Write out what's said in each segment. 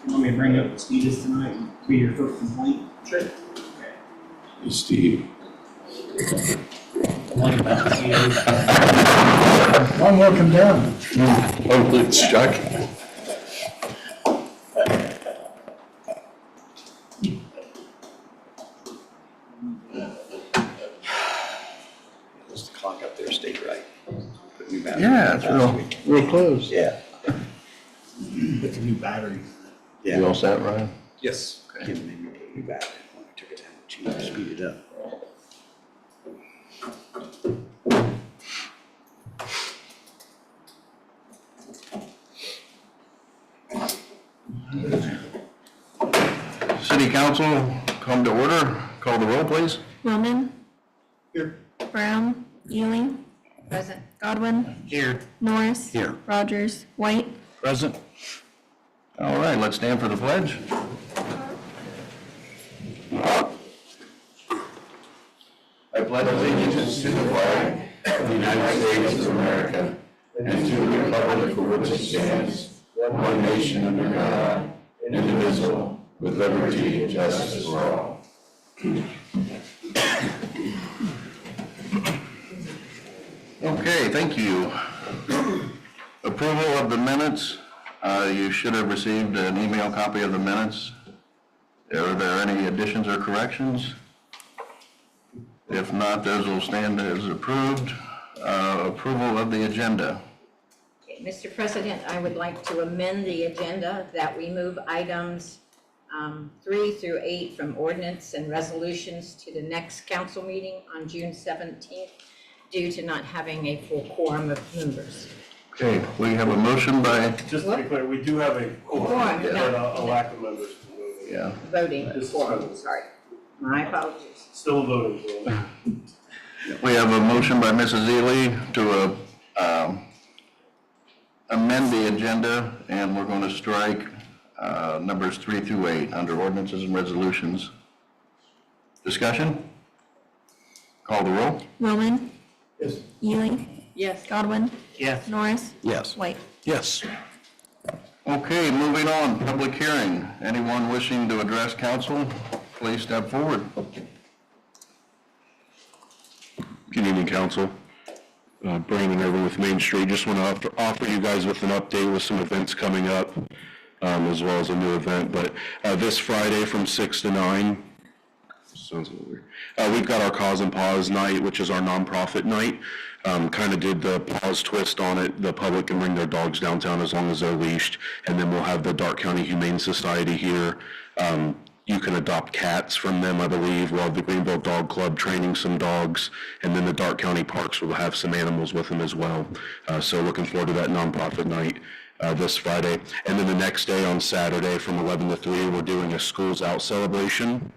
You want me to bring up what Steve is tonight and be your first complaint? Sure. Okay. Hey, Steve. One more come down. Oh, it's Chuck. Does the clock up there stay right? Put new battery Yeah, in it's last real close. Yeah. With the new batteries. You all set, Ryan? Yes. Give me a new battery. When I took it down, to speed it up. City Council, come to order. Call the roll, please. Wellman. Here. Brown. Ewing. Present. Godwin. Here. Norris. Here. Rogers. White. Present. All right, let's stand for the pledge. I pledge allegiance to the flag of the United States of America and to the republic for which it stands, one nation under God, indivisible, with liberty and justice for all. Okay, thank you. Approval of the minutes. You should have received an email copy of the minutes. Are there any additions or corrections? If not, those will stand as approved. Approval of the agenda. Okay, Mr. President, I would like to amend the agenda that we move items 3 through 8 from ordinance and resolutions to the next council meeting on June 17th due to not having a full quorum of members. Okay, we have a motion by, Just to be clear, we do have a quorum, Quorum, but no. a lack of members. yeah. Voting This is quorum, fine. sorry. My apologies. Still voting for them. We have a motion by Mrs. Ely to amend the agenda, and we're going to strike numbers 3 through 8 under ordinances and resolutions. Discussion? Call the roll. Wellman. Yes. Ewing. Yes. Godwin. Yes. Norris. Yes. White. Yes. Okay, moving on, public hearing. Anyone wishing to address council, please step forward. Good evening, Council. Brandon Irvin with Main Street. Just want to offer you guys with an update with some events coming up, as well as a new event. But this Friday from 6 to 9, sounds a little weird. We've got our Cause and Pause night, which is our nonprofit night. Kind of did the pause twist on it. The public can bring their dogs downtown as long as they're leashed. And then we'll have the Dark County Humane Society here. You can adopt cats from them, I believe. We'll have the Greenville Dog Club training some dogs. And then the Dark County Parks will have some animals with them as well. So looking forward to that nonprofit night this Friday. And then the next day on Saturday from 11 to 3, we're doing a Schools Out celebration.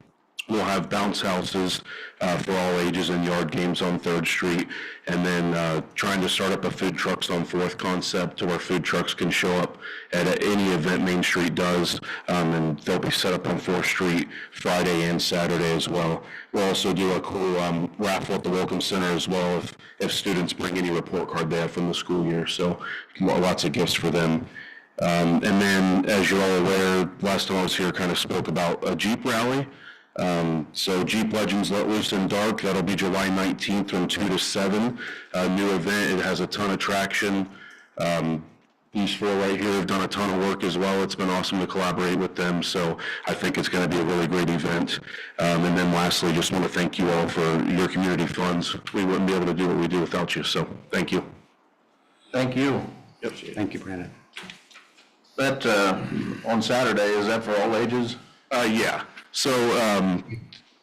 We'll have bounce houses for all ages and yard games on 3rd Street, and then trying to start up a food trucks on 4th concept to where food trucks can show up at any event Main Street does, and they'll be set up on 4th Street Friday and Saturday as well. We'll also do a cool raffle at the Welcome Center as well if students bring any report card they have from the school year, so lots of gifts for them. And then, as you're all aware, last time I was here kind of spoke about a Jeep rally. So Jeep Legends Let Loose in Dark, that'll be July 19th from 2 to 7. New event, it has a ton of traction. These four right here have done a ton of work as well. It's been awesome to collaborate with them, so I think it's going to be a really great event. And then lastly, just want to thank you all for your community funds. We wouldn't be able to do what we do without you, so thank you. Thank you. Yep. Thank you, Brandon. That, on Saturday, is that for all ages? Yeah. So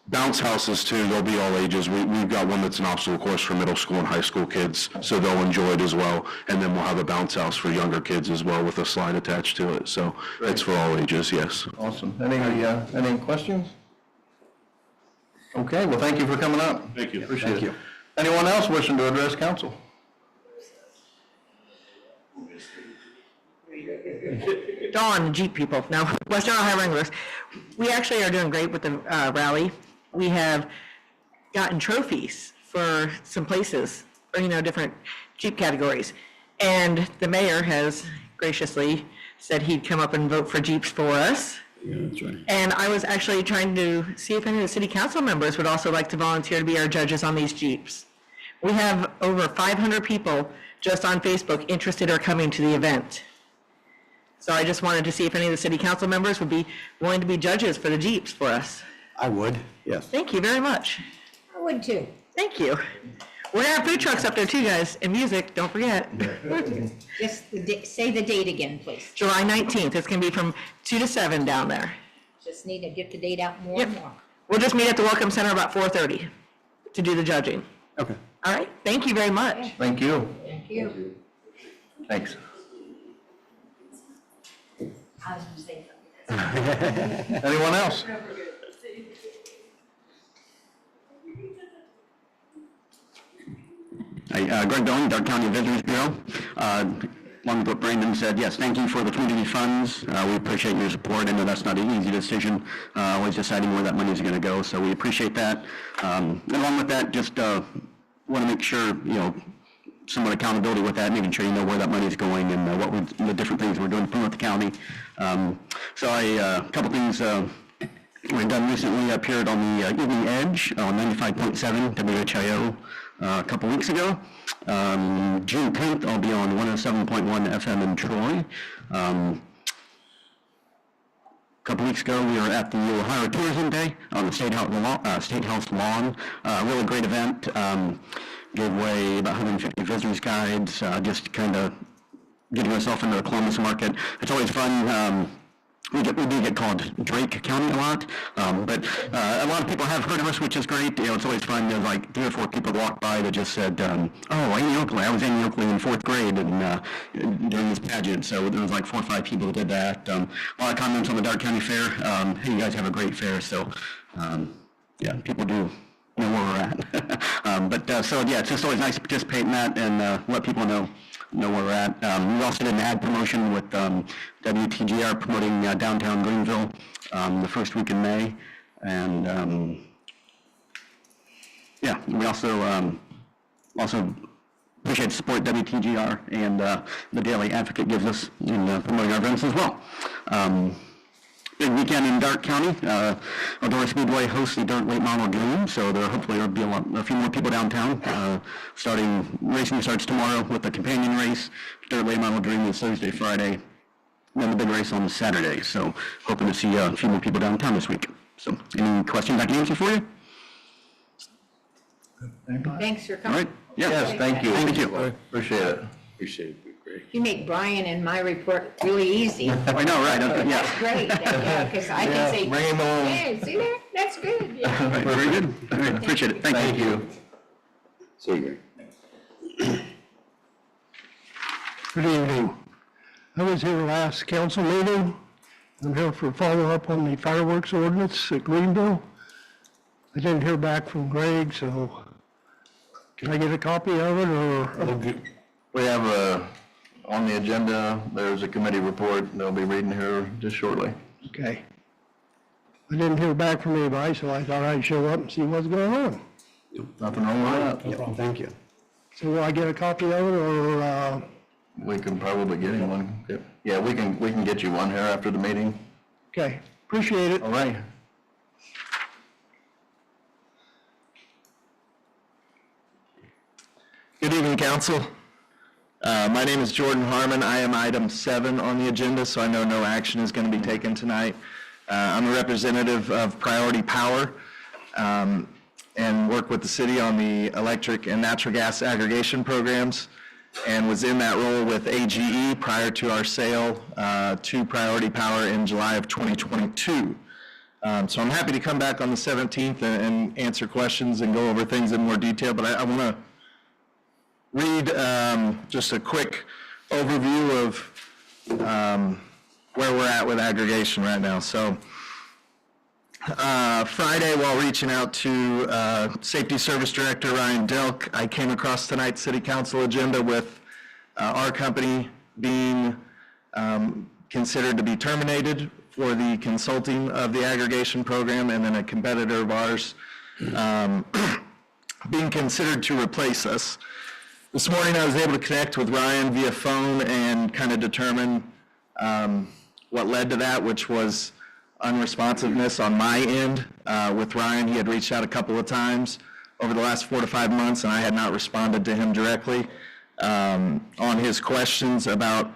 bounce houses too, they'll be all ages. We've got one that's an obstacle course for middle school and high school kids, so they'll enjoy it as well. And then we'll have a bounce house for younger kids as well with a slide attached to it. So it's for all ages, yes. Awesome. Any questions? Okay, well, thank you for coming up. Thank you. Appreciate Thank it. you. Anyone else wishing to address council? Dawn, Jeep people, no, Western Ohio Wranglers. We actually are doing great with the rally. We have gotten trophies for some places, or, different Jeep categories. And the mayor has graciously said he'd come up and vote for Jeeps for us. Yeah, that's right. And I was actually trying to see if any of the city council members would also like to volunteer to be our judges on these Jeeps. We have over 500 people just on Facebook interested or coming to the event. So I just wanted to see if any of the city council members would be willing to be judges for the Jeeps for us. I would, yes. Thank you very much. I would too. Thank you. We're gonna have food trucks up there too, guys, and music, don't forget. Just say the date again, please. July 19th, it's gonna be from 2 to 7 down there. Just need to get the date out more and more. We'll just meet at the Welcome Center about 4:30 to do the judging. Okay. All right, thank you very much. Thank you. Thank you. Thanks. I was gonna say something. Anyone else? Hi, Greg Dolan, Dark County Visitors Bureau. Along with what Brandon said, yes, thank you for the community funds. We appreciate your support. I know that's not an easy decision, always deciding where that money is going to go, so we appreciate that. And along with that, just want to make sure, somewhat accountability with that, making sure you know where that money is going and the different things we're doing to promote the county. A couple things we've done recently. I appeared on the Evening Edge on 95.7 WHIO a couple weeks ago. June 10th, I'll be on 107.1 FM in Troy. A couple weeks ago, we were at the Ohio Tourism Day on the State House lawn. Really great event. Gave away about 150 visitors guides, just kind of getting ourselves into the Columbus market. It's always fun. We do get called Drake County a lot, but a lot of people have heard of us, which is great. It's always fun. There's like 3 or 4 people walked by that just said, "Oh, Amy Oakley. I was Amy Oakley in 4th grade and during this pageant." So there was like 4 or 5 people that did that. A lot of comments on the Dark County Fair. Hey, you guys have a great fair. So yeah, people do know where we're at. It's just always nice to participate in that and let people know where we're at. We also did an ad promotion with WTGR promoting downtown Greenville the first week in May. And we also appreciate the support WTGR and the Daily Advocate gives us in promoting our events as well. Big weekend in Dark County. Outdoor Speedway hosts the Dirt Late Model Dream, so there hopefully will be a few more people downtown. Racing starts tomorrow with the companion race. Dirt Late Model Dream is Thursday, Friday, and then the big race on Saturday. So hoping to see a few more people downtown this week. So any questions I can answer for you? Thanks for All coming. right. Yes, thank you. Thank you. Appreciate it. Appreciate it. Great. You make Brian and my report really easy. I know, right? That's Yeah. great, because I can say, Bring him on. hey, see that? That's good, yeah. Very good. All right, appreciate it. Thank you. See you, Greg. Good evening. I was here last council meeting. I'm here for follow-up on the fireworks ordinance at Greenville. I didn't hear back from Greg, so can I get a copy of it, or? We have on the agenda, there's a committee report they'll be reading here just shortly. Okay. I didn't hear back from anybody, so I thought I'd show up and see what's going on. Nothing wrong with that. No problem. Thank you. So will I get a copy of it, or, We can probably get him one. Yeah, we can get you one here after the meeting. okay, appreciate it. All right. Good evening, council. My name is Jordan Harmon. I am item 7 on the agenda, so I know no action is going to be taken tonight. I'm a representative of Priority Power and work with the city on the electric and natural gas aggregation programs, and was in that role with AGE prior to our sale to Priority Power in July of 2022. So I'm happy to come back on the 17th and answer questions and go over things in more detail, but I want to read just a quick overview of where we're at with aggregation right now. So Friday, while reaching out to Safety Service Director Ryan Delk, I came across tonight's City Council agenda with our company being considered to be terminated for the consulting of the aggregation program, and then a competitor of ours being considered to replace us. This morning, I was able to connect with Ryan via phone and kind of determine what led to that, which was unresponsiveness on my end. With Ryan, he had reached out a couple of times over the last 4 to 5 months, and I had not responded to him directly on his questions about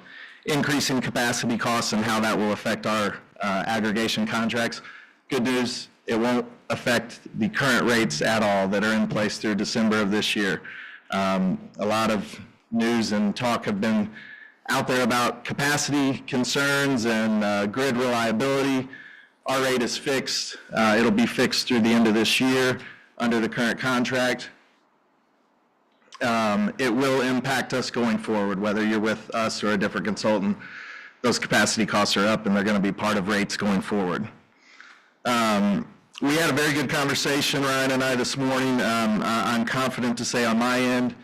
increasing capacity costs and how that will affect our aggregation contracts. Good news, it won't affect the current rates at all that are in place through December of this year. A lot of news and talk have been out there about capacity concerns and grid reliability. Our rate is fixed. It'll be fixed through the end of this year under the current contract. It will impact us going forward, whether you're with us or a different consultant. Those capacity costs are up and they're going to be part of rates going forward. We had a very good conversation, Ryan and I, this morning. I'm confident to say on my end,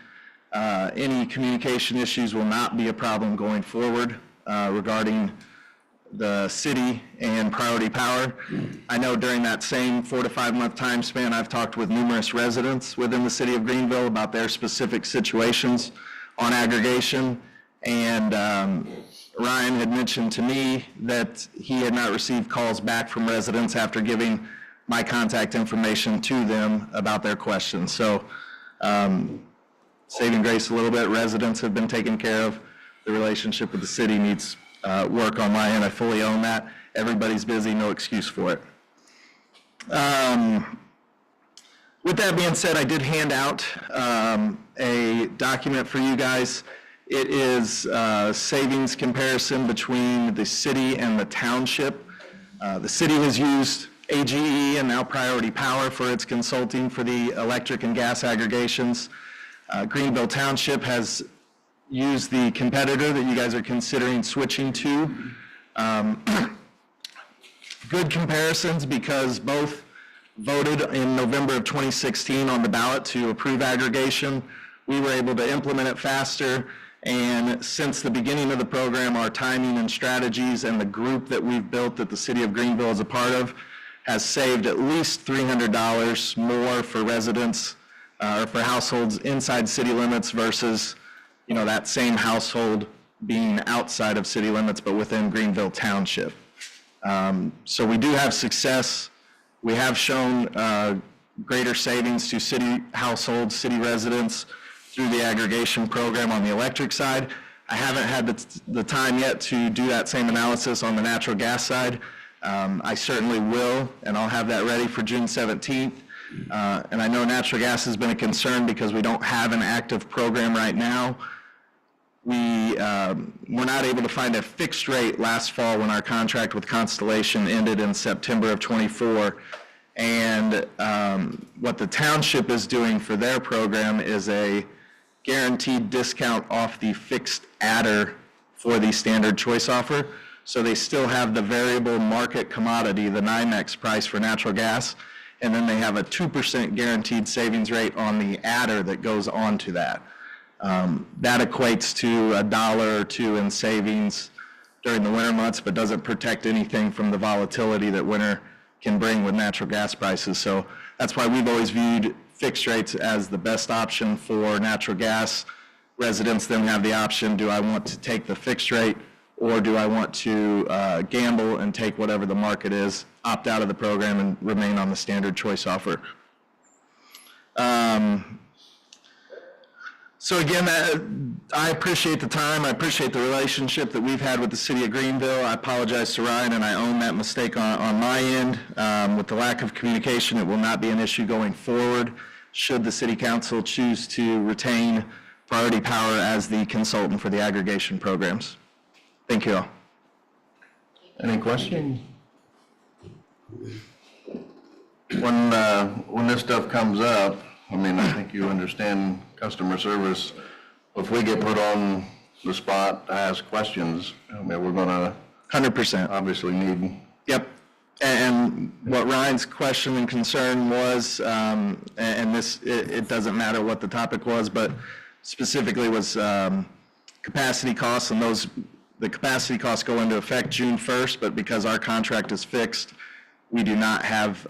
any communication issues will not be a problem going forward regarding the city and Priority Power. I know during that same 4 to 5 month time span, I've talked with numerous residents within the city of Greenville about their specific situations on aggregation. And Ryan had mentioned to me that he had not received calls back from residents after giving my contact information to them about their questions. So saving grace a little bit, residents have been taken care of. The relationship with the city needs work on my end. I fully own that. Everybody's busy, no excuse for it. With that being said, I did hand out a document for you guys. It is savings comparison between the city and the township. The city has used AGE and now Priority Power for its consulting for the electric and gas aggregations. Greenville Township has used the competitor that you guys are considering switching to. Good comparisons because both voted in November of 2016 on the ballot to approve aggregation. We were able to implement it faster, and since the beginning of the program, our timing and strategies and the group that we've built that the city of Greenville is a part of has saved at least $300 more for residents or for households inside city limits versus, you know, that same household being outside of city limits but within Greenville Township. So we do have success. We have shown greater savings to city households, city residents through the aggregation program on the electric side. I haven't had the time yet to do that same analysis on the natural gas side. I certainly will, and I'll have that ready for June 17th. And I know natural gas has been a concern because we don't have an active program right now. We were not able to find a fixed rate last fall when our contract with Constellation ended in September of 24. And what the township is doing for their program is a guaranteed discount off the fixed adder for the standard choice offer. So they still have the variable market commodity, the NYMEX price for natural gas, and then they have a 2% guaranteed savings rate on the adder that goes on to that. That equates to $1 or $2 in savings during the winter months, but doesn't protect anything from the volatility that winter can bring with natural gas prices. So that's why we've always viewed fixed rates as the best option for natural gas. Residents then have the option, do I want to take the fixed rate or do I want to gamble and take whatever the market is, opt out of the program and remain on the standard choice offer? So again, I appreciate the time. I appreciate the relationship that we've had with the city of Greenville. I apologize to Ryan, and I own that mistake on my end. With the lack of communication, it will not be an issue going forward should the city council choose to retain Priority Power as the consultant for the aggregation programs. Thank you all. Any questions? When this stuff comes up, I mean, I think you understand customer service. If we get put on the spot to ask questions, I mean, we're gonna 100%. obviously need. Yep. And what Ryan's question and concern was, and this, it doesn't matter what the topic was, but specifically was capacity costs, and those the capacity costs go into effect June 1st, but because our contract is fixed, we do not have,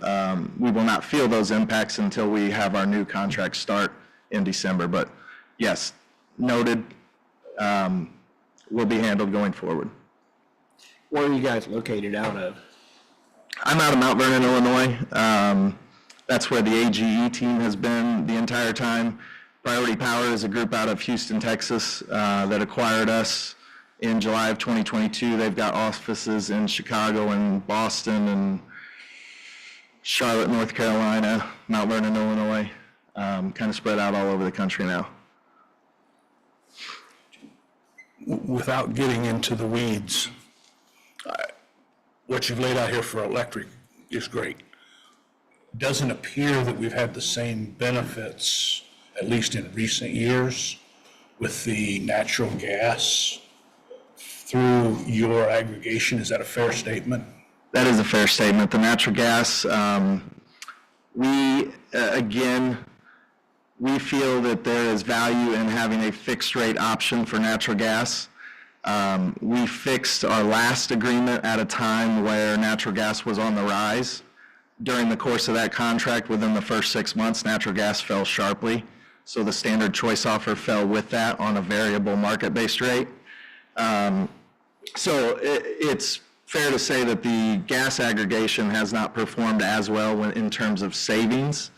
we will not feel those impacts until we have our new contract start in December. But yes, noted, will be handled going forward. Where are you guys located out of? I'm out of Mount Vernon, Illinois. That's where the AGE team has been the entire time. Priority Power is a group out of Houston, Texas, that acquired us in July of 2022. They've got offices in Chicago and Boston and Charlotte, North Carolina, Mount Vernon, Illinois, kind of spread out all over the country now. Without getting into the weeds, what you've laid out here for electric is great. Doesn't appear that we've had the same benefits, at least in recent years, with the natural gas through your aggregation. Is that a fair statement? That is a fair statement. The natural gas, we feel that there is value in having a fixed rate option for natural gas. We fixed our last agreement at a time where natural gas was on the rise. During the course of that contract, within the first 6 months, natural gas fell sharply. So the standard choice offer fell with that on a variable market-based rate. So it's fair to say that the gas aggregation has not performed as well in terms of savings.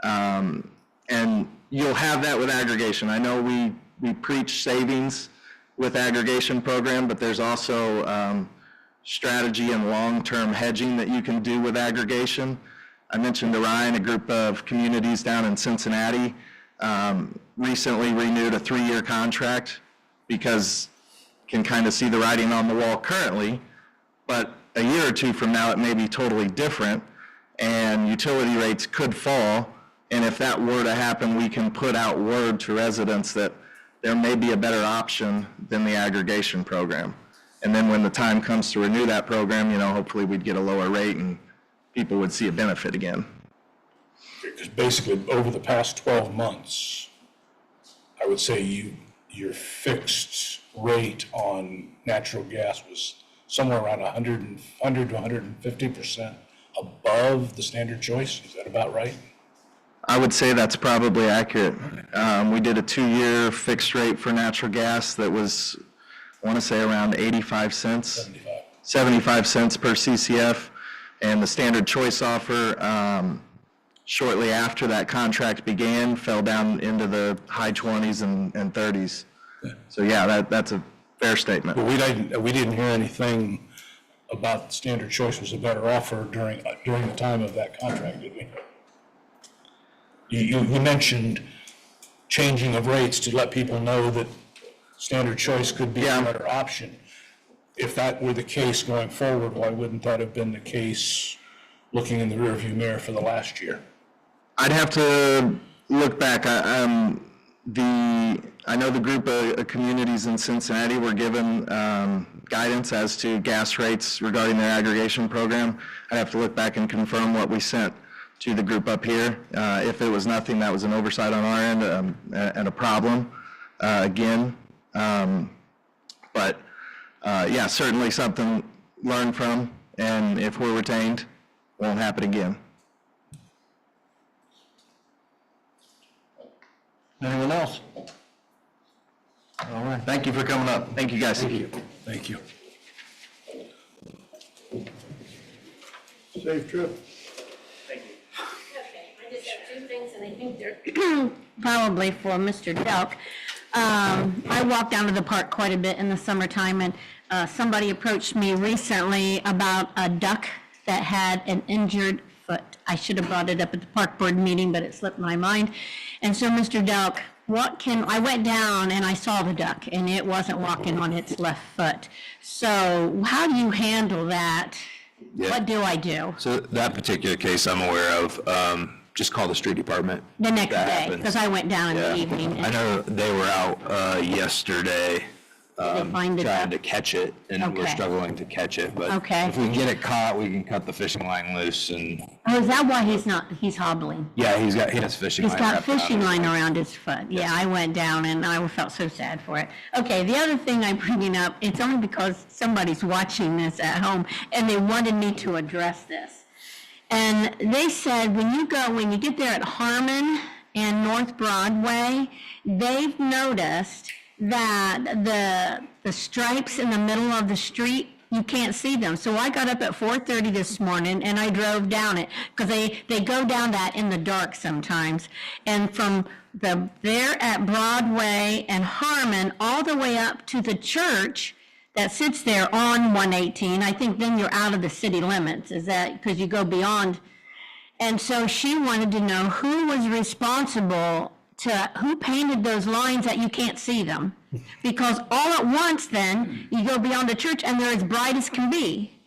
And you'll have that with aggregation. I know we preach savings with aggregation program, but there's also strategy and long-term hedging that you can do with aggregation. I mentioned Orion, a group of communities down in Cincinnati, recently renewed a 3-year contract because can kind of see the writing on the wall currently, but a year or two from now it may be totally different and utility rates could fall. And if that were to happen, we can put out word to residents that there may be a better option than the aggregation program. And then when the time comes to renew that program, hopefully we'd get a lower rate and people would see a benefit again. Because basically, over the past 12 months, I would say your fixed rate on natural gas was somewhere around 100 to 150% above the standard choice. Is that about right? I would say that's probably accurate. We did a 2-year fixed rate for natural gas that was, I want to say, around 85 cents. 75 cents per CCF. And the standard choice offer, shortly after that contract began, fell down into the high 20s and 30s. So yeah, that's a fair statement. But we didn't hear anything about standard choice was a better offer during the time of that contract, did we? You mentioned changing of rates to let people know that standard choice could be a better option. If that were the case going forward, why wouldn't that have been the case looking in the rearview mirror for the last year? I'd have to look back. I know the group of communities in Cincinnati were given guidance as to gas rates regarding their aggregation program. I'd have to look back and confirm what we sent to the group up here. If it was nothing, that was an oversight on our end and a problem again. But yeah, certainly something learned from, and if we're retained, won't happen again. Anyone else? All right. Thank you for coming up. Thank you, guys. Thank you. Safe trip. Okay, I just have 2 things, and I think they're probably for Mr. Delk. I walk down to the park quite a bit in the summertime, and somebody approached me recently about a duck that had an injured foot. I should have brought it up at the park board meeting, but it slipped my mind. And so, Mr. Delk, I went down and I saw the duck, and it wasn't walking on its left foot. So how do you handle that? Yeah. What do I do? So that particular case I'm aware of, just call the street department. The next That day, happens. because I went down in the evening. I know they were out yesterday find it trying up? to catch it, and we're Okay. struggling to catch it. But Okay. if we can get it caught, we can cut the fishing line loose. And Oh, is that why he's hobbling? yeah, he has fishing He's line. got wrapped around fishing his line leg. around his foot. Yeah, I went down and I felt so sad for it. Okay, the other thing I'm bringing up, it's only because somebody's watching this at home and they wanted me to address this. And they said when you get there at Harmon and North Broadway, they've noticed that the stripes in the middle of the street, you can't see them. So I got up at 4:30 this morning and I drove down it because they go down that in the dark sometimes. And from there at Broadway and Harmon all the way up to the church that sits there on 118, I think then you're out of the city limits. Is that because you go beyond? And so she wanted to know who was responsible who painted those lines that you can't see them? Because all at once then, you go beyond the church and they're as bright as can be.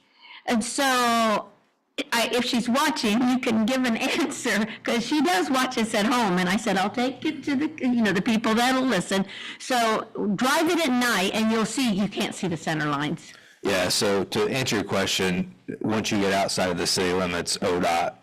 And so, if she's watching, you can give an answer, because she does watch us at home. And I said, I'll take it to the people that'll listen. So drive it at night and you'll see, you can't see the center lines. Yeah, so to answer your question, once you get outside of the city limits, ODOT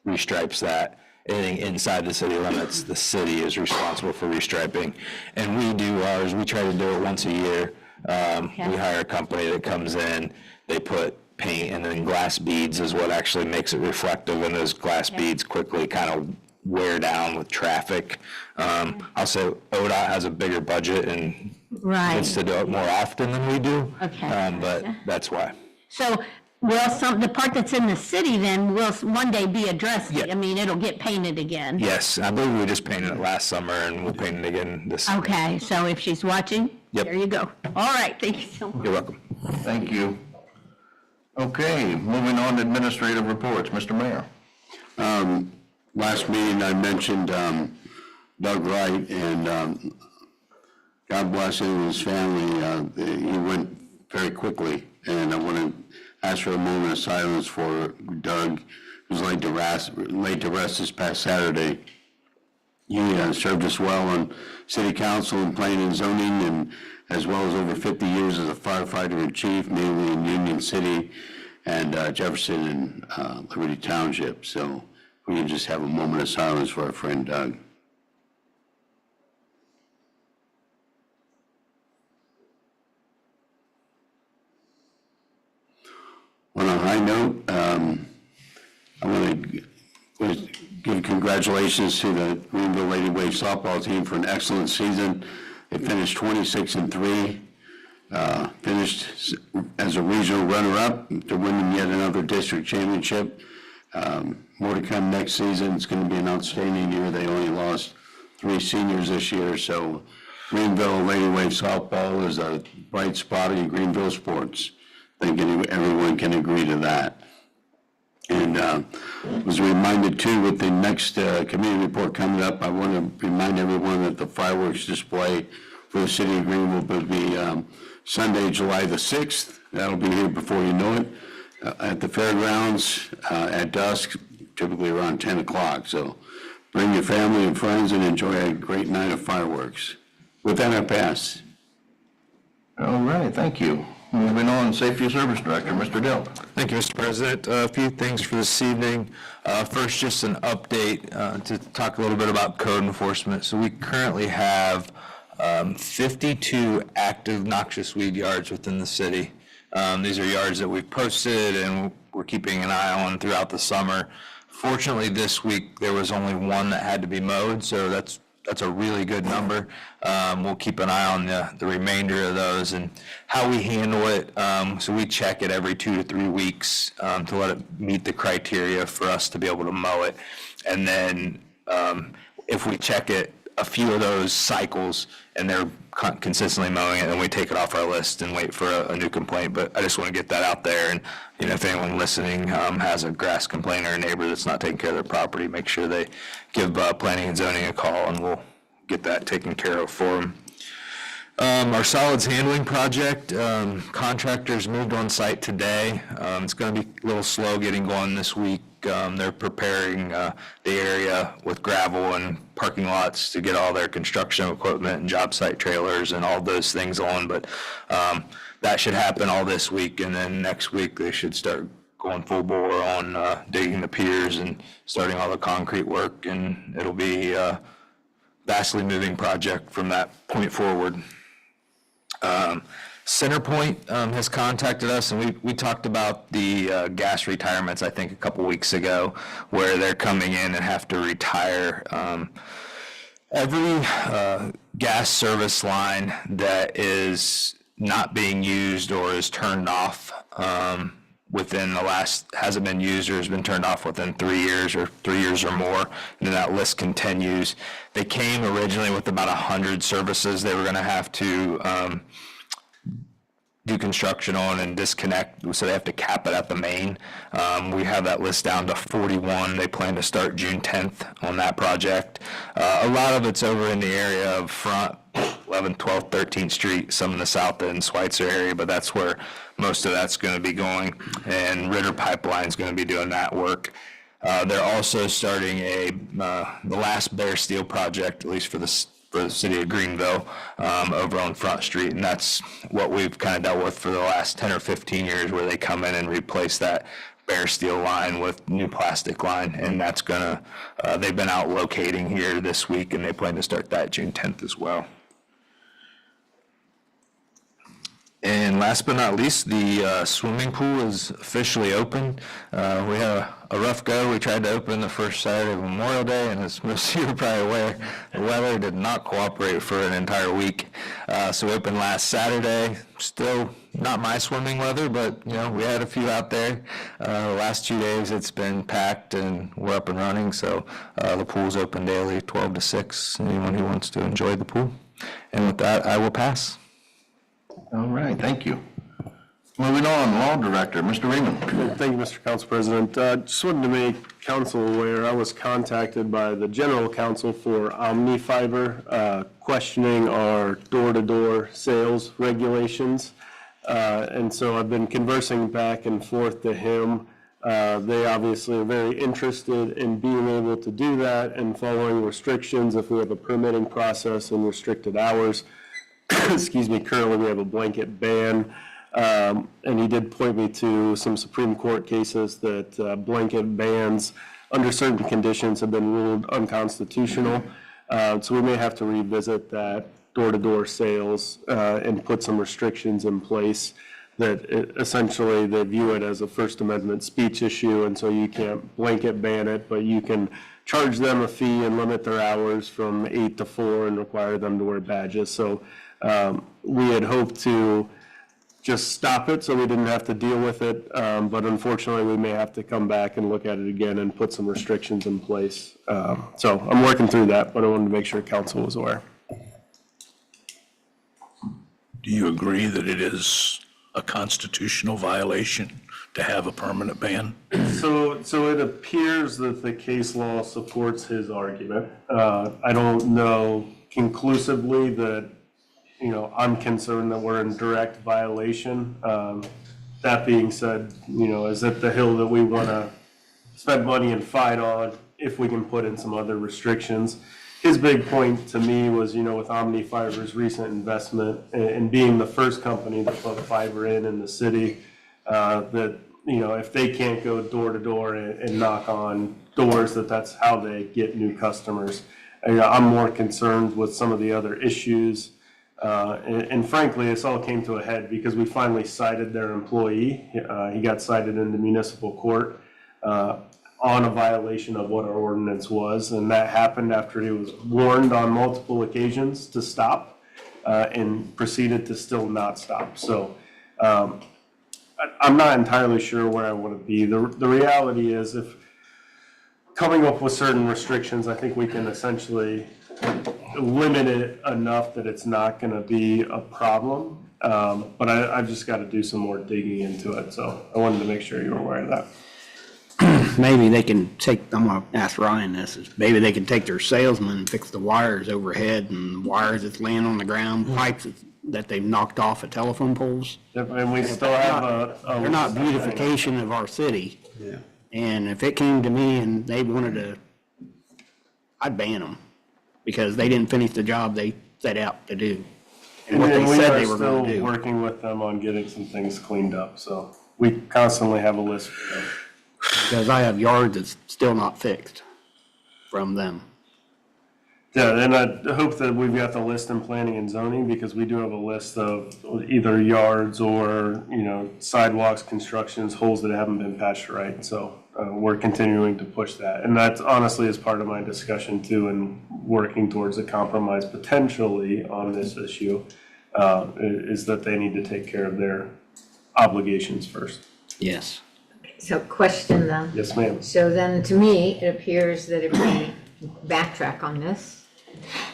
restripes that. Anything inside the city limits, the city is responsible for restriping. And we do ours, we try to do it once a year. We hire a company that comes in, they put paint, and then glass beads is what actually makes it reflective, and those glass beads quickly kind of wear down with traffic. I'll say ODOT has a bigger budget and gets to do it more often than we do. Okay. But that's why. So, the part that's in the city then will one day be addressed. I mean, it'll get painted again. Yes, I believe we just painted it last summer, and we'll paint it again this summer. Okay, so if she's watching, there you go. All right, thank you so much. You're welcome. Thank you. Okay, moving on to administrative reports. Mr. Mayor. Last meeting, I mentioned Doug Wright, and God bless him and his family. He went very quickly, and I want to ask for a moment of silence for Doug, who's laid to rest this past Saturday. He served us well on city council and planning and zoning, and as well as over 50 years as a firefighter in chief, mainly in Union City and Jefferson and Liberty Township. So we can just have a moment of silence for our friend Doug. On a high note, I want to give congratulations to the Greenville Lady Wave softball team for an excellent season. They finished 26-3, finished as a regional runner-up to winning yet another district championship. More to come next season. It's going to be an outstanding year. They only lost 3 seniors this year, so Greenville Lady Wave softball is a bright spot in Greenville sports. I think everyone can agree to that. And was reminded too, with the next community report coming up, I want to remind everyone that the fireworks display for the city of Greenville will be Sunday, July the 6th. That'll be here before you know it, at the fairgrounds at dusk, typically around 10 o'clock. So bring your family and friends and enjoy a great night of fireworks. With that, I pass. All right, thank you. Moving on, Safety Service Director, Mr. Delk. Thank you, Mr. President. A few things for this evening. First, just an update to talk a little bit about code enforcement. So we currently have 52 active noxious weed yards within the city. These are yards that we've posted and we're keeping an eye on throughout the summer. Fortunately, this week there was only one that had to be mowed, so that's a really good number. We'll keep an eye on the remainder of those and how we handle it. So we check it every 2 to 3 weeks to let it meet the criteria for us to be able to mow it. And then if we check it a few of those cycles and they're consistently mowing it, then we take it off our list and wait for a new complaint. But I just want to get that out there. And if anyone listening has a grass complaint or a neighbor that's not taking care of their property, make sure they give planning and zoning a call and we'll get that taken care of for them. Our solids handling project, contractors moved on site today. It's going to be a little slow getting going this week They're preparing the area with gravel and parking lots to get all their construction equipment and job site trailers and all those things on. But that should happen all this week, and then next week they should start going full bore on digging the piers and starting all the concrete work, and it'll be a vastly moving project from that point forward. Centerpoint has contacted us, and we talked about the gas retirements, I think, a couple weeks ago, where they're coming in and have to retire every gas service line that is not being used or is turned off within the last, hasn't been used or has been turned off within 3 years or 3 years or more, and then that list continues. They came originally with about 100 services they were going to have to do construction on and disconnect, so they have to cap it at the main. We have that list down to 41. They plan to start June 10th on that project. A lot of it's over in the area of Front, 11th, 12th, 13th Street, some in the South and Schweitzer area, but that's where most of that's going to be going, and Ritter Pipeline's going to be doing that work. They're also starting the last bare steel project, at least for the city of Greenville, over on Front Street, and that's what we've kind of dealt with for the last 10 or 15 years, where they come in and replace that bare steel line with new plastic line, and that's gonna, they've been out locating here this week, and they plan to start that June 10th as well. And last but not least, the swimming pool is officially open. We had a rough go. We tried to open the first Saturday of Memorial Day, and as most of you are probably aware, the weather did not cooperate for an entire week. So we opened last Saturday. Still not my swimming weather, but you know, we had a few out there. The last 2 days it's been packed and we're up and running. So the pool's open daily, 12 to 6. Anyone who wants to enjoy the pool. And with that, I will pass. All right, thank you. Moving on, Law Director, Mr. Raymond. Thank you, Mr. Council President. Just wanted to make council aware, I was contacted by the general counsel for OmniFiber, questioning our door-to-door sales regulations. And so I've been conversing back and forth to him. They obviously are very interested in being able to do that and following restrictions if we have a permitting process and restricted hours. Excuse me, currently we have a blanket ban. And he did point me to some Supreme Court cases that blanket bans under certain conditions have been ruled unconstitutional. So we may have to revisit that door-to-door sales and put some restrictions in place that essentially they view it as a First Amendment speech issue, and so you can't blanket ban it, but you can charge them a fee and limit their hours from 8 to 4 and require them to wear badges. So we had hoped to just stop it so we didn't have to deal with it, but unfortunately we may have to come back and look at it again and put some restrictions in place. So I'm working through that, but I wanted to make sure council was aware. Do you agree that it is a constitutional violation to have a permanent ban? So it appears that the case law supports his argument. I don't know conclusively that, you know, I'm concerned that we're in direct violation. That being said, you know, is it the hill that we want to spend money and fight on if we can put in some other restrictions? His big point to me was, you know, with OmniFiber's recent investment and being the first company to put fiber in the city, that, you know, if they can't go door to door and knock on doors, that's how they get new customers. I'm more concerned with some of the other issues. And frankly, this all came to a head because we finally cited their employee. He got cited into municipal court on a violation of what our ordinance was, and that happened after he was warned on multiple occasions to stop and proceeded to still not stop. So I'm not entirely sure where I want to be. The reality is, if coming up with certain restrictions, I think we can essentially limit it enough that it's not going to be a problem. But I've just got to do some more digging into it. So I wanted to make sure you were aware of that. Maybe they can take, I'm going to ask Ryan this, is maybe they can take their salesman and fix the wires overhead and wires that's laying on the ground, pipes that they've knocked off at telephone poles. Yep, and we still have They're not beautification of our city. Yeah. And if it came to me and they wanted to, I'd ban them because they didn't finish the job they set out to do. And what they we said are they were still gonna do. working with them on getting some things cleaned up, so we constantly have a list for them. Because I have yards that's still not fixed from them. Yeah, and I hope that we've got the list in planning and zoning, because we do have a list of either yards or, sidewalks, constructions, holes that haven't been patched right. So we're continuing to push that. And that honestly is part of my discussion too, and working towards a compromise potentially on this issue, is that they need to take care of their obligations first. Yes. So question then. Yes, ma'am. So then, to me, it appears that if we backtrack on this,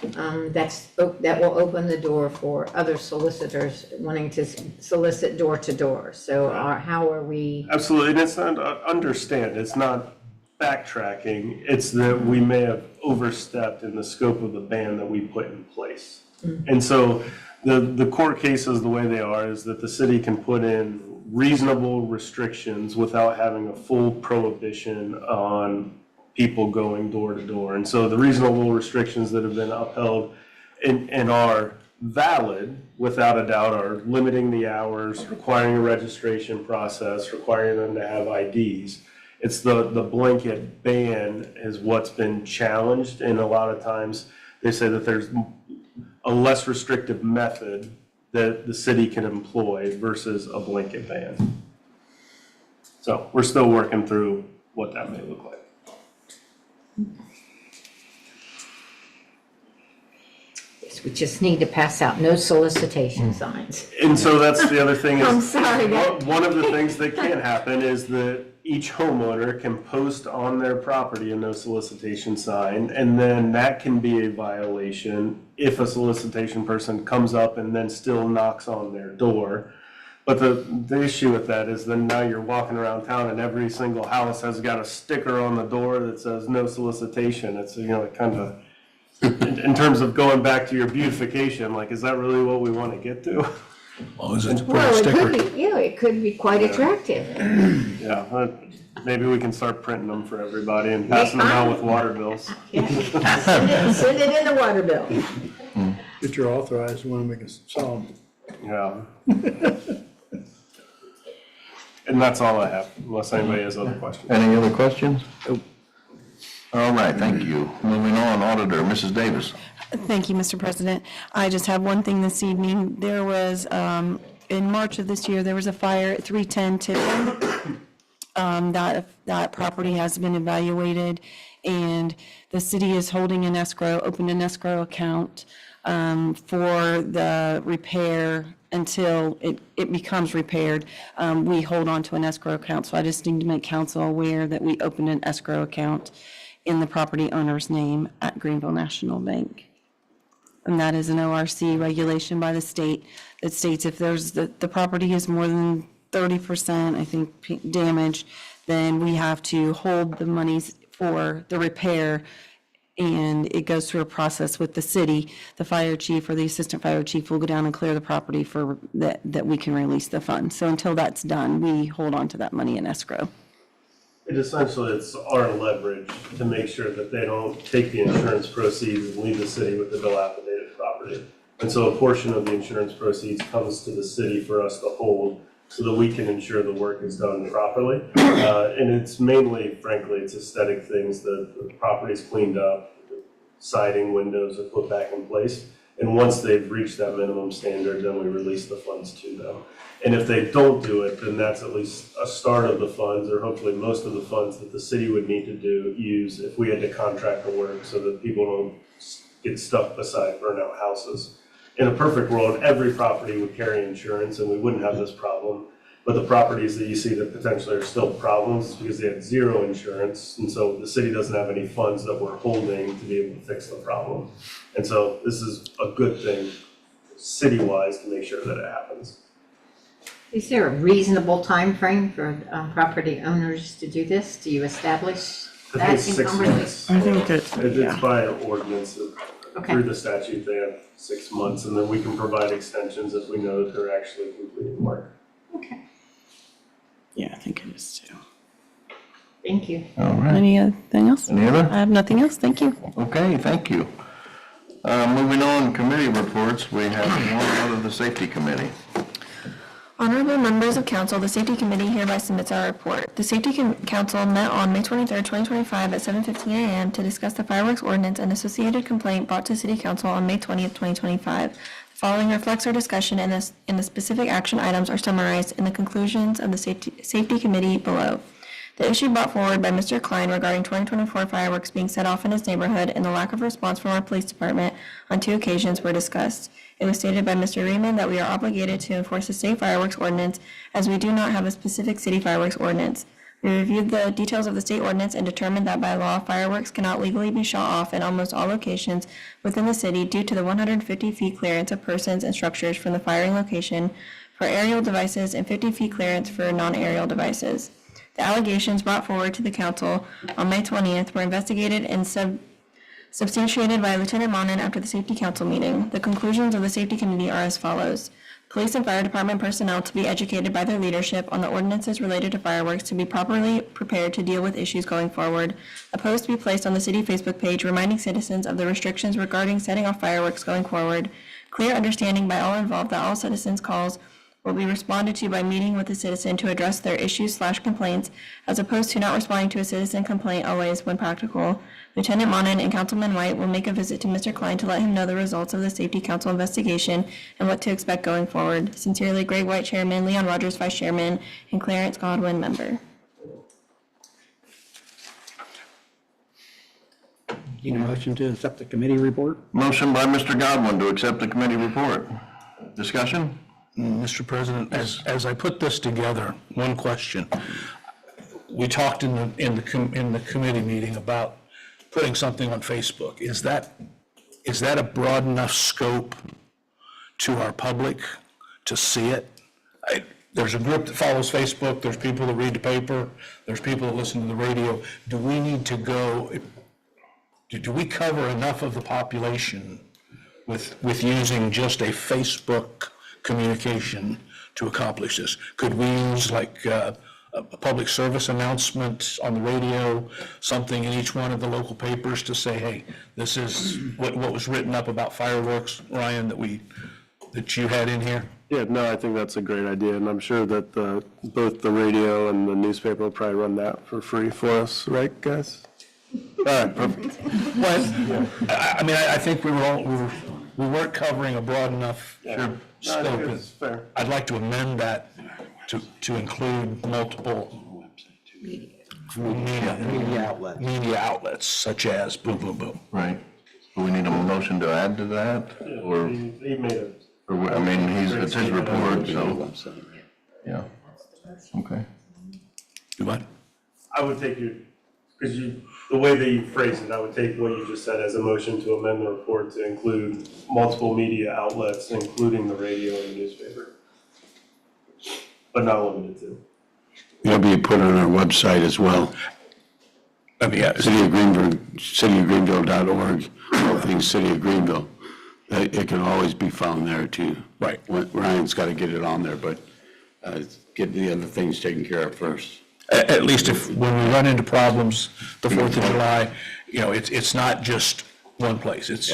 that will open the door for other solicitors wanting to solicit door to door. So how are we? Absolutely, and it's not, understand, it's not backtracking, it's that we may have overstepped in the scope of the ban that we put in place. And so the court cases, the way they are, is that the city can put in reasonable restrictions without having a full prohibition on people going door to door. And so the reasonable restrictions that have been upheld and are valid, without a doubt, are limiting the hours, requiring a registration process, requiring them to have IDs. It's the blanket ban is what's been challenged, and a lot of times they say that there's a less restrictive method that the city can employ versus a blanket ban. So we're still working through what that may look like. Yes, we just need to pass out no solicitation signs. And so that's the other thing is, I'm sorry, one of the things that can happen is that each homeowner can post on their property a no solicitation sign, and then that can be a violation if a solicitation person comes up and then still knocks on their door. But the issue with that is then now you're walking around town and every single house has got a sticker on the door that says no solicitation. It's, it kind of, in terms of going back to your beautification, like, is that really what we want to get to? Well, is it Well, it could be, it could be quite attractive. Yeah, maybe we can start printing them for everybody and passing them out with water bills. Send it in the water bill. Get your authorized one, we can sell them. Yeah. And that's all I have, unless anybody has other questions. Any other questions? All right, thank you. Moving on, Auditor, Mrs. Davis. Thank you, Mr. President. I just have one thing this evening. There was, in March of this year, there was a fire at 310 Tiffin. That property has been evaluated, and the city is holding an escrow, opened an escrow account for the repair until it becomes repaired. We hold on to an escrow account, so I just need to make council aware that we opened an escrow account in the property owner's name at Greenville National Bank. And that is an ORC regulation by the state that states if there's the property is more than 30%, I think, damaged, then we have to hold the monies for the repair, and it goes through a process with the city. The fire chief or the assistant fire chief will go down and clear the property for that we can release the funds. So until that's done, we hold on to that money in escrow. It's our leverage to make sure that they don't take the insurance proceeds and leave the city with the dilapidated property. And so a portion of the insurance proceeds comes to the city for us to hold so that we can ensure the work is done properly. And it's mainly, frankly, it's aesthetic things. The property's cleaned up, siding, windows are put back in place. And once they've reached that minimum standard, then we release the funds to them. And if they don't do it, then that's at least a start of the funds, or hopefully most of the funds that the city would need to use if we had to contract the work so that people don't get stuck beside burnout houses. In a perfect world, every property would carry insurance and we wouldn't have this problem. But the properties that you see that potentially are still problems is because they had zero insurance. And so the city doesn't have any funds that we're holding to be able to fix the problem. And so this is a good thing city-wise to make sure that it happens. Is there a reasonable time frame for property owners to do this? Do you establish I that think in 6 conversation? months. I think It's by ordinance. Okay. Through the statute, they have 6 months, and then we can provide extensions if we know that they're actually completing work. Okay. Yeah, I think it is too. Thank you. All right. Anything else? Any other? I have nothing else, thank you. Okay, thank you. Moving on, committee reports, we have one out of the safety committee. Honorable members of council, the Safety Committee hereby submits our report. The Safety Council met on May 23, 2025 at 7:15 a.m. to discuss the fireworks ordinance and associated complaint brought to City Council on May 20, 2025. The following reflects our discussion and the specific action items are summarized in the conclusions of the Safety Committee below. The issue brought forward by Mr. Klein regarding 2024 fireworks being set off in his neighborhood and the lack of response from our police department on 2 occasions were discussed. It was stated by Mr. Riemann that we are obligated to enforce the state fireworks ordinance as we do not have a specific city fireworks ordinance. We reviewed the details of the state ordinance and determined that by law, fireworks cannot legally be shot off in almost all locations within the city due to the 150 feet clearance of persons and structures from the firing location for aerial devices and 50 feet clearance for non-aerial devices. The allegations brought forward to the council on May 20th were investigated and substantiated by Lieutenant Monin after the Safety Council meeting. The conclusions of the Safety Committee are as follows. Police and fire department personnel to be educated by their leadership on the ordinances related to fireworks to be properly prepared to deal with issues going forward. A post to be placed on the city Facebook page reminding citizens of the restrictions regarding setting off fireworks going forward. Clear understanding by all involved that all citizens' calls will be responded to by meeting with the citizen to address their issues/complaints, as opposed to not responding to a citizen complaint always when practical. Lieutenant Monin and Councilman White will make a visit to Mr. Klein to let him know the results of the Safety Council investigation and what to expect going forward. Sincerely, Greg White, Chairman, Leon Rogers, Vice Chairman, and Clarence Godwin, Member. Need a motion to accept the committee report? Motion by Mr. Godwin to accept the committee report. Discussion? Mr. President, as I put this together, one question. We talked in the committee meeting about putting something on Facebook. Is that a broad enough scope to our public to see it? There's a group that follows Facebook, there's people that read the paper, there's people that listen to the radio. Do we need to go, do we cover enough of the population with using just a Facebook communication to accomplish this? Could we use like a public service announcement on the radio, something in each one of the local papers to say, hey, this is what was written up about fireworks, Ryan, that you had in here? Yeah, no, I think that's a great idea, and I'm sure that both the radio and the newspaper will probably run that for free for us, right, guys? All right, perfect. Well, I think we weren't covering a broad enough scope. I think it's fair. I'd like to amend that to include multiple media outlets, such as boom, boom, boom. Right. Do we need a motion to add to that? Or, He made it. it's his report, so, yeah. Okay. Do what? I would take because the way that you phrased it, I would take what you just said as a motion to amend the report to include multiple media outlets, including the radio and newspaper, but not limited to. It'll be put on our website as well. City of Greenville, cityofgreenville.org, all things City of Greenville. It can always be found there too. Right. Ryan's got to get it on there, but get the other things taken care of first. At least when we run into problems, the 4th of July, it's not just one place. It's,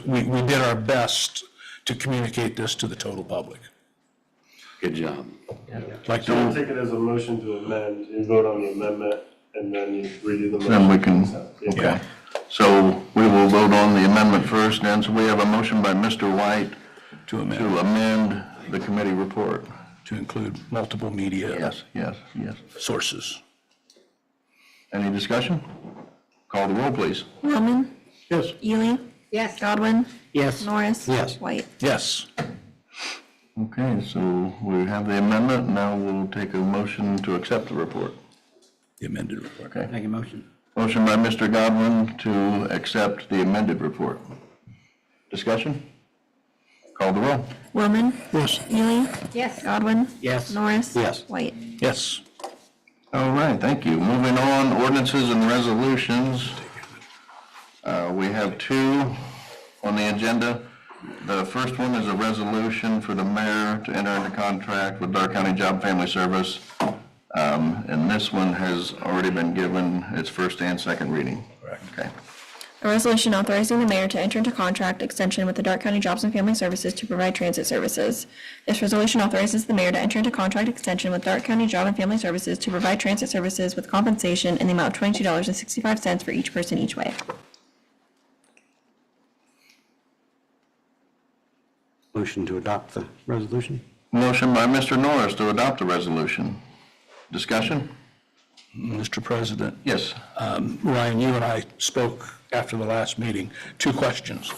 we did our best to communicate this to the total public. Good job. Like, So we'll take it as a motion to amend, you vote on the amendment, and then you redo the motion. Then we can, okay. So we will vote on the amendment first, and so we have a motion by Mr. White to amend the committee report. To include multiple media Yes. sources. Any discussion? Call the roll, please. Roman? Yes. Ely? Yes. Godwin? Yes. Norris? Yes. White? Yes. Okay, so we have the amendment, now we'll take a motion to accept the report. The amended report. Okay. Make a motion. Motion by Mr. Godwin to accept the amended report. Discussion? Call the roll. Roman? Yes. Ely? Yes. Godwin? Yes. Norris? Yes. White? Yes. All right, thank you. Moving on, ordinances and resolutions. We have 2 on the agenda. The first one is a resolution for the mayor to enter into contract with Dark County Job Family Service And this one has already been given its first and second reading. Correct. Okay. A resolution authorizing the mayor to enter into contract extension with the Dark County Jobs and Family Services to provide transit services. This resolution authorizes the mayor to enter into contract extension with Dark County Job and Family Services to provide transit services with compensation in the amount of $22.65 for each person each way. Motion to adopt the resolution? Motion by Mr. Norris to adopt the resolution. Discussion? Mr. President, Yes. Ryan, you and I spoke after the last meeting. 2 questions.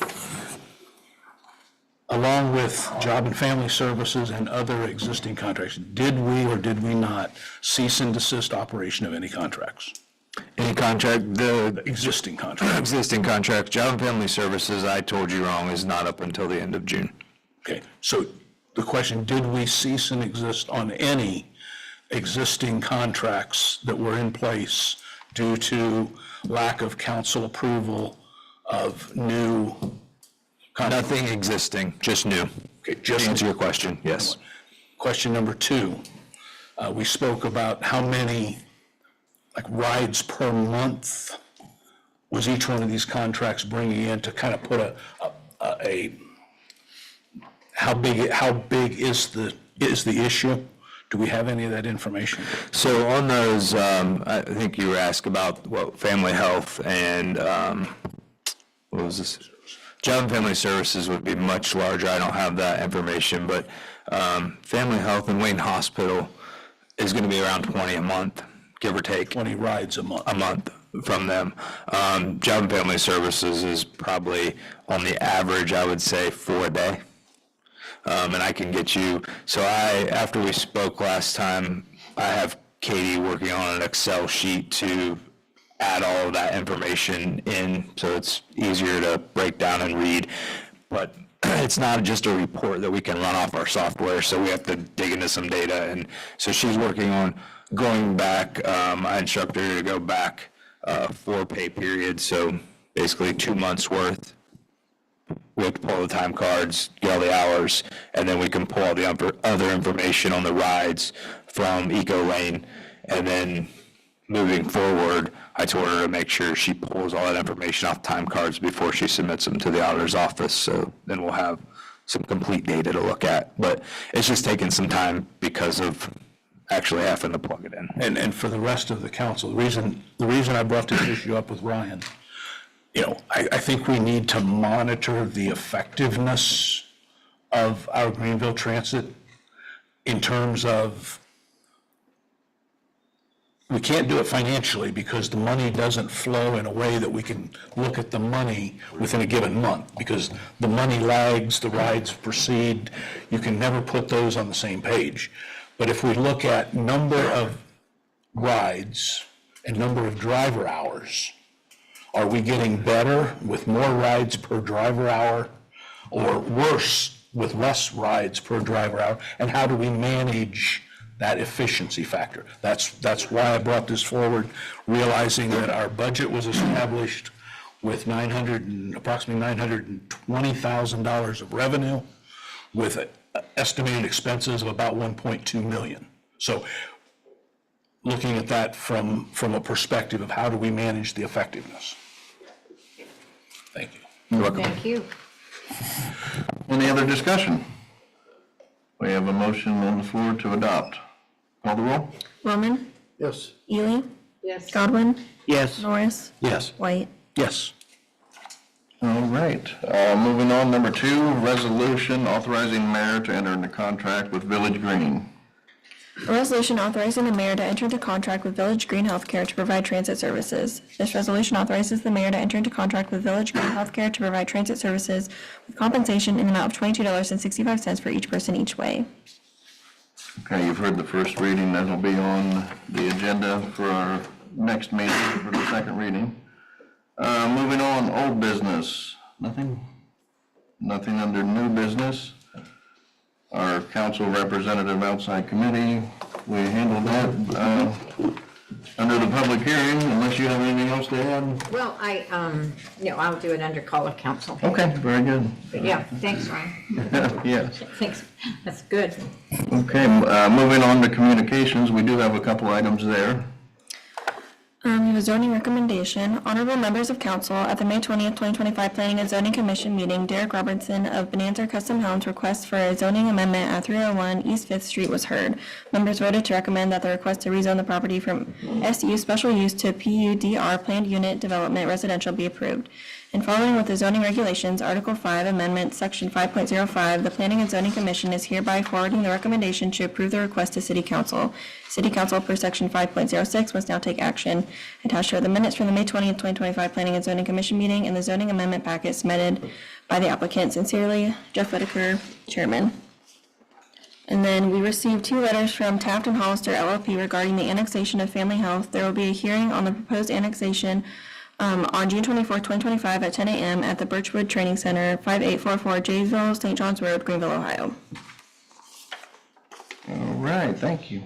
Along with Job and Family Services and other existing contracts, did we or did we not cease and desist operation of any contracts? Any contract, the Existing contracts? existing contract, Job and Family Services, I told you wrong, is not up until the end of June. Okay, so the question, did we cease and exist on any existing contracts that were in place due to lack of council approval of new contracts? Nothing existing, just new. Okay, To just answer your question, yes. Question number 2, we spoke about how many, like, rides per month was each one of these contracts bringing in to kind of put a how big is the issue? Do we have any of that information? So on those, I think you were asked about, family health and, what was this? Job and Family Services would be much larger. I don't have that information, but Family Health and Wayne Hospital is going to be around 20 a month, give or take. 20 rides a month. A month from them. Job and Family Services is probably, on the average, I would say 4 a day. And I can get you, so after we spoke last time, I have Katie working on an Excel sheet to add all of that information in, so it's easier to break down and read. But it's not just a report that we can run off our software, so we have to dig into some data. And so she's working on going back, I instructed her to go back 4 pay periods, so basically 2 months worth. We have to pull the time cards, get all the hours, and then we can pull all the other information on the rides from Eco Lane. And then moving forward, I told her to make sure she pulls all that information off time cards before she submits them to the auditor's office. So then we'll have some complete data to look at. But it's just taking some time because of actually having to plug it in. And for the rest of the council, the reason I brought this issue up with Ryan, I think we need to monitor the effectiveness of our Greenville Transit in terms of, we can't do it financially because the money doesn't flow in a way that we can look at the money within a given month, because the money lags, the rides proceed. You can never put those on the same page. But if we look at number of rides and number of driver hours, are we getting better with more rides per driver hour, or worse with less rides per driver hour? And how do we manage that efficiency factor? That's why I brought this forward, realizing that our budget was established with approximately $920,000 of revenue, with estimated expenses of about $1.2 million. So looking at that from a perspective of how do we manage the effectiveness? Thank you. You're welcome. Thank you. Any other discussion? We have a motion on the floor to adopt. Call the roll? Roman, Yes. Ely, Yes. Godwin, Yes. Norris, Yes. White. Yes. All right. Moving on, number 2, resolution authorizing mayor to enter into contract with Village Green. A resolution authorizing the mayor to enter into contract with Village Green Healthcare to provide transit services. This resolution authorizes the mayor to enter into contract with Village Green Healthcare to provide transit services with compensation in the amount of $22.65 for each person each way. Okay, you've heard the first reading. That'll be on the agenda for our next meeting for the second reading. Moving on, old business. Nothing? Nothing under new business. Our council representative outside committee, we handled that Under the public hearing, unless you have anything else to add? Well, no, I'll do it under call of council. Okay, very good. But yeah, thanks, Ryan. Yes. Thanks, that's good. Okay, moving on to communications, we do have a couple items there. We have a zoning recommendation. Honorable members of council, at the May 20th, 2025 Planning and Zoning Commission meeting, Derek Robertson of Bonanza Custom Homes request for a zoning amendment at 301 East 5th Street was heard. Members voted to recommend that the request to rezone the property from SU special use to PUDR planned unit development residential be approved. In following with the zoning regulations, Article 5, Amendment, Section 5.05, the Planning and Zoning Commission is hereby forwarding the recommendation to approve the request to City Council. City Council, per Section 5.06, must now take action. Attached are the minutes from the May 20th, 2025 Planning and Zoning Commission meeting and the zoning amendment packet submitted by the applicant. Sincerely, Jeff Whitaker, Chairman. And then we received 2 letters from Taft and Hollister LLP regarding the annexation of Family Health. There will be a hearing on the proposed annexation on June 24th, 2025 at 10 a.m. at the Birchwood Training Center, 5844 Jaysville, St. John's Road, Greenville, Ohio. All right, thank you.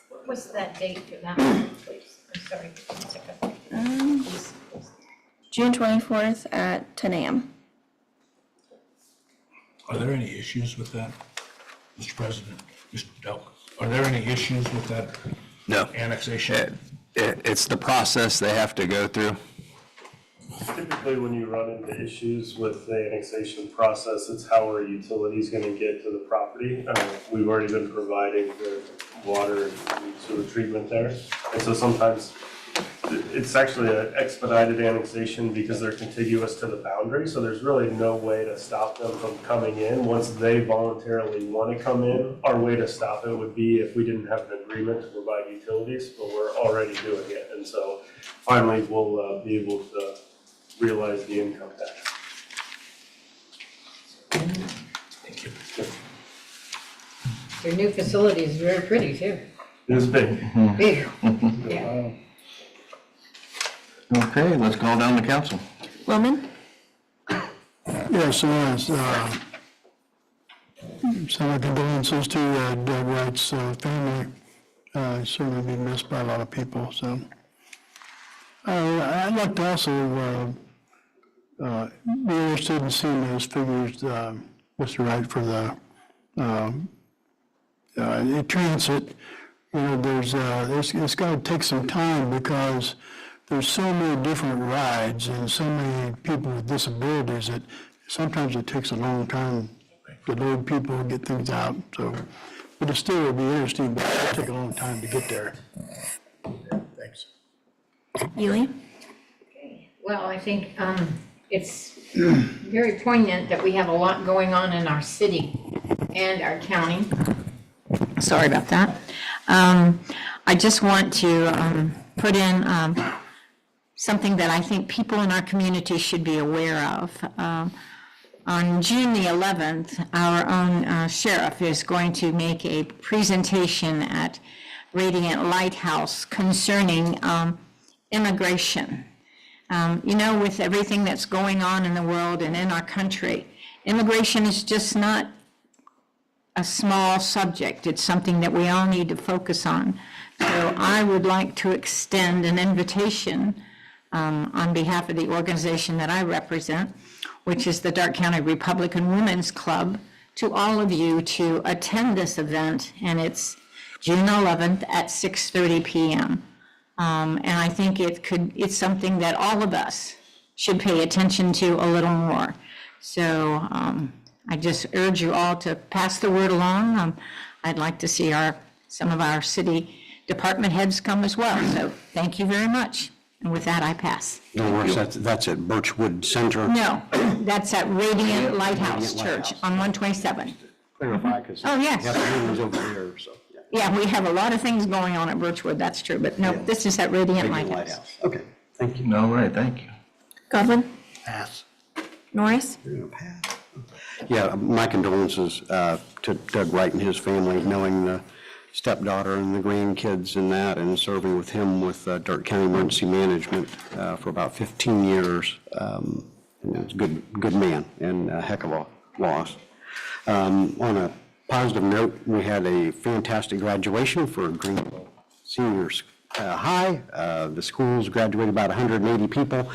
What was that date for that one, please? I'm sorry, just a second. Please. June 24th at 10 a.m. Are there any issues with that, Mr. President? Mr. Delk, are there any issues with that No. annexation? It's the process they have to go through. Typically, when you run into issues with the annexation process, it's how are utilities gonna get to the property? We've already been providing the water and sewer treatment there. And so sometimes it's actually an expedited annexation because they're contiguous to the boundary. So there's really no way to stop them from coming in. Once they voluntarily want to come in, our way to stop it would be if we didn't have an agreement to provide utilities, but we're already doing it. And so finally, we'll be able to realize the income tax. Thank you. Your new facility is very pretty too. It was big. Big. Yeah. Okay, let's call down the council. Wilman? Yes, so my condolences to Doug Wright's family. Certainly be missed by a lot of people, so. I'd like to also be interested in seeing those figures, Mr. Wright, for the transit. You know, it's got to take some time because there's so many different rides and so many people with disabilities that sometimes it takes a long time to load people and get things out. So, but it still will be interesting, but it'll take a long time to get there. Thanks. Ely? Well, I think it's very poignant that we have a lot going on in our city and our county. Sorry about that. I just want to put in something that I think people in our community should be aware of. On June the 11th, our own sheriff is going to make a presentation at Radiant Lighthouse concerning immigration. You know, with everything that's going on in the world and in our country, immigration is just not a small subject. It's something that we all need to focus on. So I would like to extend an invitation on behalf of the organization that I represent, which is the Darke County Republican Women's Club, to all of you to attend this event, and it's June 11th at 6:30 p.m. And I think it's something that all of us should pay attention to a little more. So I just urge you all to pass the word along. I'd like to see some of our city department heads come as well. So thank you very much. And with that, I pass. No worries, that's at Birchwood Center. No, that's at Radiant Lighthouse Church on 127. Clarify, because Oh, yes. meetings over there, so. Yeah, we have a lot of things going on at Birchwood, that's true, but no, this is at Radiant Lighthouse. Okay, thank you. All right, thank you. Godwin? Pass. Norris? Yeah, my condolences to Doug Wright and his family, knowing the stepdaughter and the grandkids and that, and serving with him with Darke County Emergency Management for about 15 years. And he was a good man and a heck of a loss. On a positive note, we had a fantastic graduation for Greenville senior high. The schools graduated about 180 people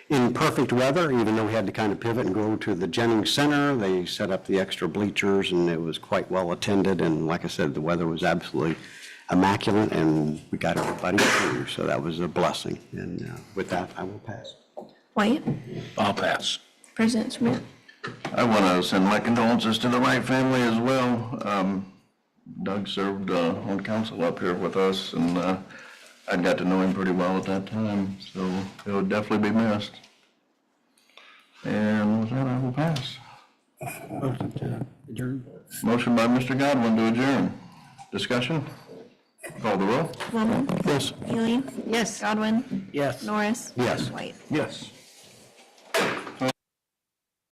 in perfect weather, even though we had to kind of pivot and go to the Jennings Center. They set up the extra bleachers, and it was quite well attended. And like I said, the weather was absolutely immaculate, and we got everybody through, so that was a blessing. And with that, I will pass. White, I'll pass. President Schmidt. I want to send my condolences to the Wright family as well. Doug served on council up here with us, and I got to know him pretty well at that time, so he'll definitely be missed. And with that, I will pass. Motion by Mr. Godwin to adjourn. Discussion? Call the roll. Mormon. Yes. Ely. Yes. Godwin. Yes. Norris. Yes. White. Yes.